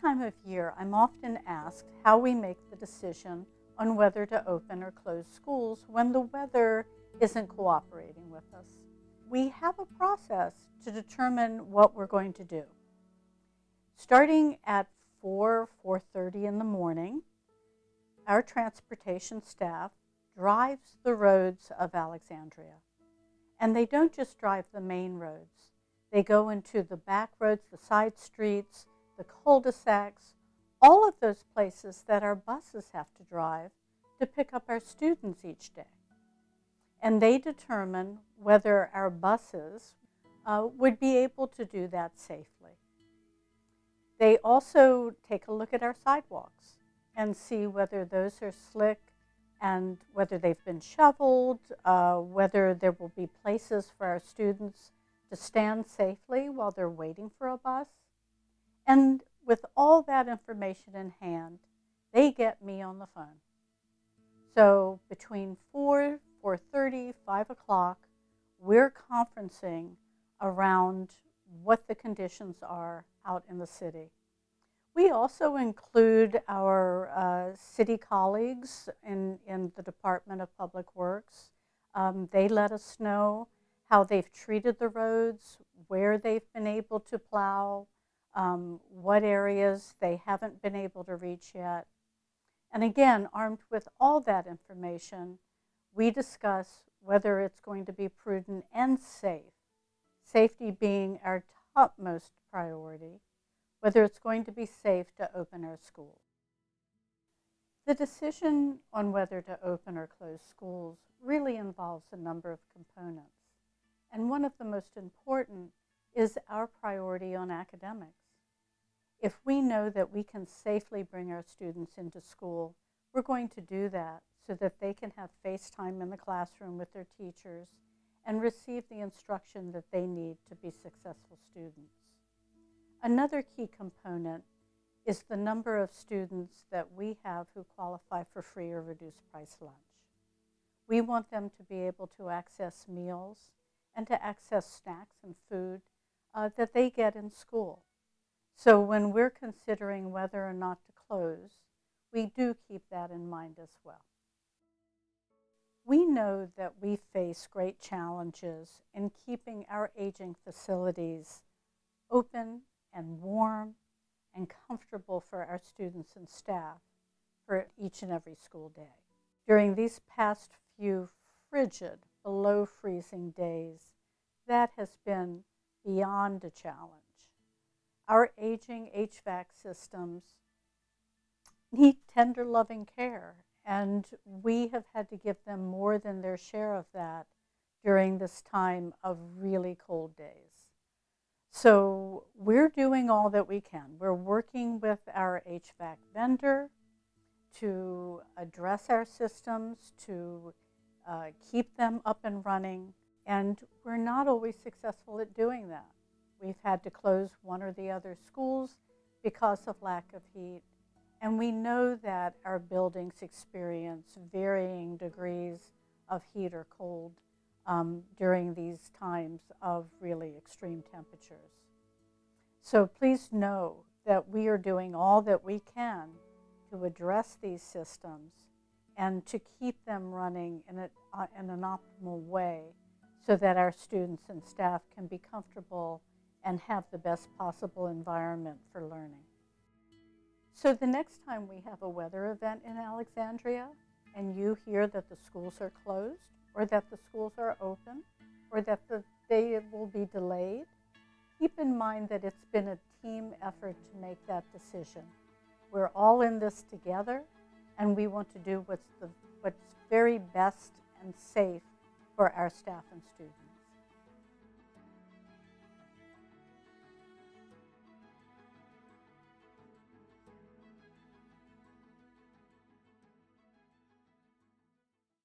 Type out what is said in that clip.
time of year, I'm often asked how we make the decision on whether to open or close schools when the weather isn't cooperating with us. We have a process to determine what we're going to do. Starting at 4:30 in the morning, our transportation staff drives the roads of Alexandria. And they don't just drive the main roads. They go into the back roads, the side streets, the cul-de-sacs, all of those places that our buses have to drive to pick up our students each day. And they determine whether our buses would be able to do that safely. They also take a look at our sidewalks and see whether those are slick and whether they've been shoveled, whether there will be places for our students to stand safely while they're waiting for a bus. And with all that information in hand, they get me on the phone. So between 4:30, 5 o'clock, we're conferencing around what the conditions are out in the city. We also include our city colleagues in the Department of Public Works. They let us know how they've treated the roads, where they've been able to plow, what areas they haven't been able to reach yet. And again, armed with all that information, we discuss whether it's going to be prudent and safe, safety being our topmost priority, whether it's going to be safe to open our schools. The decision on whether to open or close schools really involves a number of components. And one of the most important is our priority on academics. If we know that we can safely bring our students into school, we're going to do that so that they can have face time in the classroom with their teachers and receive the instruction that they need to be successful students. Another key component is the number of students that we have who qualify for free or reduced price lunch. We want them to be able to access meals and to access snacks and food that they get in school. So when we're considering whether or not to close, we do keep that in mind as well. We know that we face great challenges in keeping our aging facilities open and warm and comfortable for our students and staff for each and every school day. During these past few frigid, below freezing days, that has been beyond a challenge. Our aging HVAC systems need tender, loving care, and we have had to give them more than their share of that during this time of really cold days. So we're doing all that we can. We're working with our HVAC vendor to address our systems, to keep them up and running, and we're not always successful at doing that. We've had to close one or the other schools because of lack of heat, and we know that our buildings experience varying degrees of heat or cold during these times of really extreme temperatures. So please know that we are doing all that we can to address these systems and to keep them running in an optimal way so that our students and staff can be comfortable and have the best possible environment for learning. So the next time we have a weather event in Alexandria and you hear that the schools are closed or that the schools are open or that they will be delayed, keep in mind that it's been a team effort to make that decision. We're all in this together, and we want to do what's very best and safe for our staff and students.